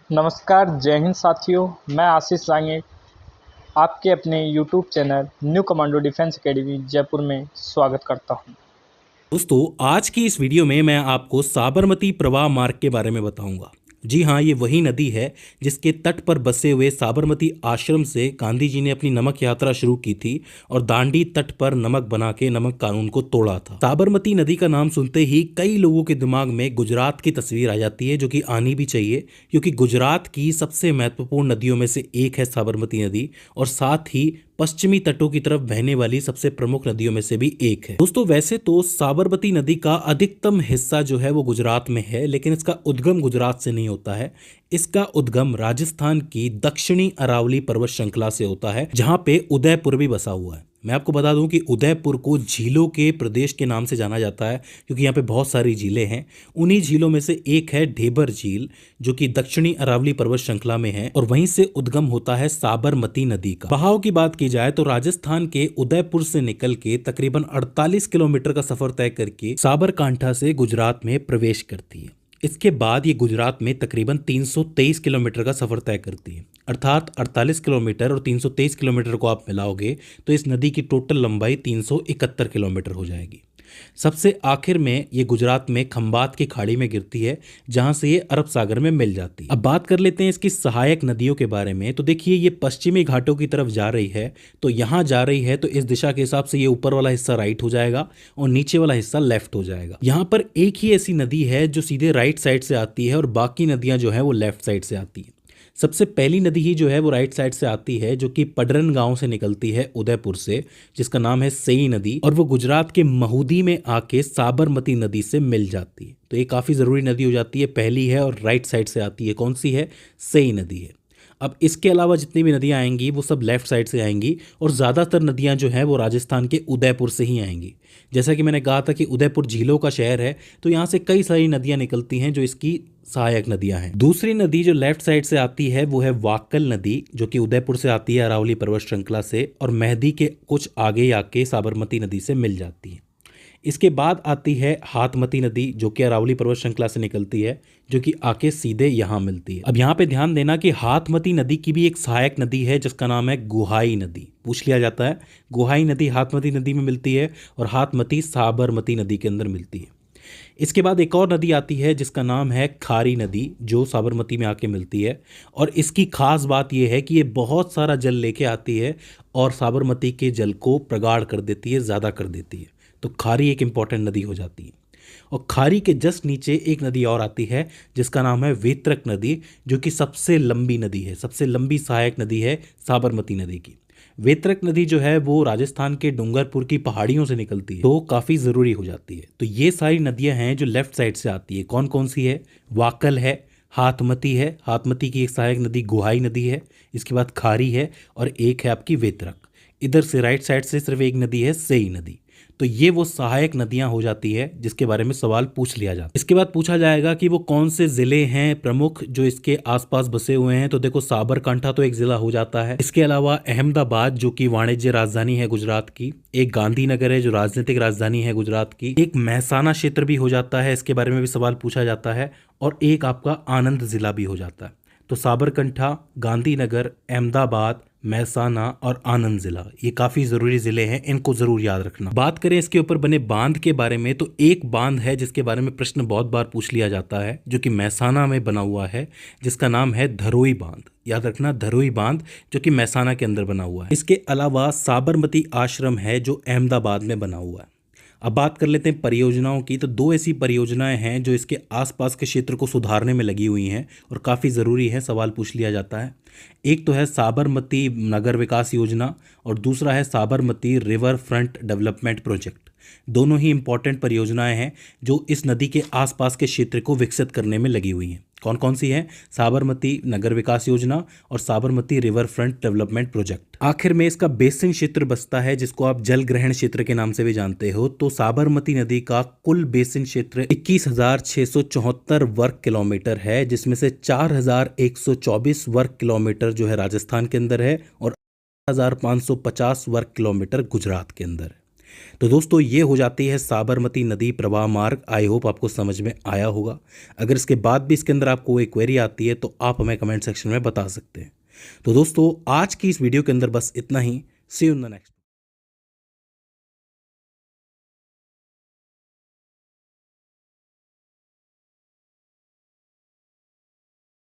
नमस्कार, जय हिंद साथियों। मैं आशीष सांगे आपके अपने YouTube channel new commando defence academy Jaipur में स्वागत करता हूं। दोस्तों, आज की इस वीडियो में मैं आपको साबरमती प्रवाह मार्ग के बारे में बताऊंगा। जी हाँ, ये वही नदी है जिसके तट पर बसे हुए साबरमती आश्रम से गांधी जी ने अपनी नमक यात्रा शुरू की थी और दांडी तट पर नमक बना के नमक कानून को तोड़ा था। साबरमती नदी का नाम सुनते ही कई लोगों के दिमाग में गुजरात की तस्वीर आ जाती है, जो कि आनी भी चाहिए, क्योंकि गुजरात की सबसे महत्वपूर्ण नदियों में से एक है साबरमती नदी और साथ ही पश्चिमी तटों की तरफ बहने वाली सबसे प्रमुख नदियों में से भी एक है। दोस्तों, वैसे तो साबरमती नदी का अधिकतम हिस्सा जो है वो गुजरात में है, लेकिन इसका उद्गम गुजरात से नहीं होता है। इसका उद्गम राजस्थान की दक्षिणी अरावली पर्वत श्रृंखला से होता है, जहां पे उदयपुर भी बसा हुआ है। मैं आपको बता दूं कि उदयपुर को झीलों के प्रदेश के नाम से जाना जाता है, क्योंकि यहाँ पे बहुत सारी झीलें हैं। उन्हीं झीलों में से एक है ढेबर झील, जो कि दक्षिणी अरावली पर्वत श्रृंखला में है, और वहीं से उद्गम होता है साबरमती नदी का। बहाव की बात की जाए तो राजस्थान के उदयपुर से निकल के तकरीबन 48 किलोमीटर का सफर तय करके साबरकांठा से गुजरात में प्रवेश करती है। इसके बाद ये गुजरात में तकरीबन 323 किलोमीटर का सफर तय करती है। अर्थात 48 किलोमीटर और 323 किलोमीटर को आप मिलाओगे तो इस नदी की टोटल लंबाई 371 किलोमीटर हो जाएगी। सबसे आखिर में ये गुजरात में खंबात की खाड़ी में गिरती है, जहां से ये अरब सागर में मिल जाती है। अब बात कर लेते हैं इसकी सहायक नदियों के बारे में। तो देखिए, ये पश्चिमी घाटों की तरफ जा रही है, तो यहां जा रही है तो इस दिशा के हिसाब से ये ऊपर वाला हिस्सा राइट हो जाएगा और नीचे वाला हिस्सा लेफ्ट हो जाएगा। यहां पर एक ही ऐसी नदी है जो सीधे राइट साइड से आती है और बाकी नदियां जो है वो लेफ्ट साइड से आती है। सबसे पहली नदी ही जो है वो राइट साइड से आती है, जो कि पडरन गांव से निकलती है उदयपुर से, जिसका नाम है सेई नदी, और वो गुजरात के महूदी में आके साबरमती नदी से मिल जाती है। तो ये काफ़ी ज़रूरी नदी हो जाती है, पहली है और राइट साइड से आती है। कौन सी है? सेई नदी है। अब इसके अलावा जितनी भी नदियां आएंगी वो सब लेफ्ट साइड से आएंगी, और ज़्यादातर नदियां जो हैं वो राजस्थान के उदयपुर से ही आएंगी। जैसा कि मैंने कहा था कि उदयपुर झीलों का शहर है, तो यहाँ से कई सारी नदियां निकलती हैं जो इसकी सहायक नदियां हैं। दूसरी नदी जो लेफ्ट साइड से आती है वो है वाक्कल नदी, जो कि उदयपुर से आती है अरावली पर्वत श्रृंखला से, और मेहदी के कुछ आगे आके साबरमती नदी से मिल जाती है। इसके बाद आती है हाथमती नदी, जो कि अरावली पर्वत श्रृंखला से निकलती है, जो कि आके सीधे यहाँ मिलती है। अब यहाँ पे ध्यान देना कि हाथमती नदी की भी एक सहायक नदी है जिसका नाम है गुहाई नदी। पूछ लिया जाता है, गुहाई नदी हाथमती नदी में मिलती है और हाथमती साबरमती नदी के अंदर मिलती है। इसके बाद एक और नदी आती है जिसका नाम है खारी नदी, जो साबरमती में आके मिलती है, और इसकी खास बात यह है कि ये बहुत सारा जल लेके आती है और साबरमती के जल को प्रगाढ़ कर देती है, ज़्यादा कर देती है। तो खारी एक इंपॉर्टेंट नदी हो जाती है। और खारी के जस्ट नीचे एक नदी और आती है जिसका नाम है वेत्रक नदी, जो कि सबसे लंबी नदी है, सबसे लंबी सहायक नदी है साबरमती नदी की। वेत्रक नदी जो है वो राजस्थान के डूंगरपुर की पहाड़ियों से निकलती है, तो काफ़ी ज़रूरी हो जाती है। तो ये सारी नदियां हैं जो लेफ्ट साइड से आती है। कौन कौन सी है? वाकल है, हाथमती है, हाथमती की एक सहायक नदी गुहाई नदी है, इसके बाद खारी है, और एक है आपकी वेत्रक। इधर से राइट साइड से सिर्फ एक नदी है, सेई नदी। तो ये वो सहायक नदियां हो जाती है जिसके बारे में सवाल पूछ लिया जाता है। इसके बाद पूछा जाएगा कि वो कौन से जिले हैं प्रमुख जो इसके आसपास बसे हुए हैं। तो देखो, साबरकांठा तो एक जिला हो जाता है। इसके अलावा अहमदाबाद, जो कि वाणिज्य राजधानी है गुजरात की, एक गांधीनगर है जो राजनीतिक राजधानी है गुजरात की, एक महसाना क्षेत्र भी हो जाता है, इसके बारे में भी सवाल पूछा जाता है, और एक आपका आनंद जिला भी हो जाता है। तो साबरकांठा, गांधीनगर, अहमदाबाद, महसाना और आनंद जिला, ये काफी जरूरी जिले हैं, इनको जरूर याद रखना। बात करें इसके ऊपर बने बांध के बारे में, तो एक बांध है जिसके बारे में प्रश्न बहुत बार पूछ लिया जाता है, जो कि महसाना में बना हुआ है, जिसका नाम है धरोई बांध। याद रखना, धरोई बांध, जो कि महसाना के अंदर बना हुआ है। इसके अलावा साबरमती आश्रम है जो अहमदाबाद में बना हुआ है। अब बात कर लेते हैं परियोजनाओं की। तो दो ऐसी परियोजनाएं हैं जो इसके आसपास के क्षेत्र को सुधारने में लगी हुई हैं और काफ़ी ज़रूरी है, सवाल पूछ लिया जाता है। एक तो है साबरमती नगर विकास योजना और दूसरा है Sabarmati river front development project. दोनों ही इंपॉर्टेंट परियोजनाएं हैं जो इस नदी के आसपास के क्षेत्र को विकसित करने में लगी हुई हैं। कौन कौन सी हैं? साबरमती नगर विकास योजना और Sabarmati river front development project. आखिर में इसका बेसिन क्षेत्र बसता है, जिसको आप जल ग्रहण क्षेत्र के नाम से भी जानते हो। तो साबरमती नदी का कुल बेसिन क्षेत्र 21,674 वर्ग किलोमीटर है, जिसमें से 4,124 वर्ग किलोमीटर जो है राजस्थान के अंदर है और 1,550 वर्ग किलोमीटर गुजरात के अंदर है। तो दोस्तों ये हो जाती है साबरमती नदी प्रवाह मार्ग। आई होप आपको समझ में आया होगा। अगर इसके बाद भी इसके अंदर आपको कोई क्वेरी आती है तो आप हमें कमेंट सेक्शन में बता सकते हैं। तो दोस्तों आज की इस वीडियो के अंदर बस इतना ही। सी यू इन द नेक्स्ट।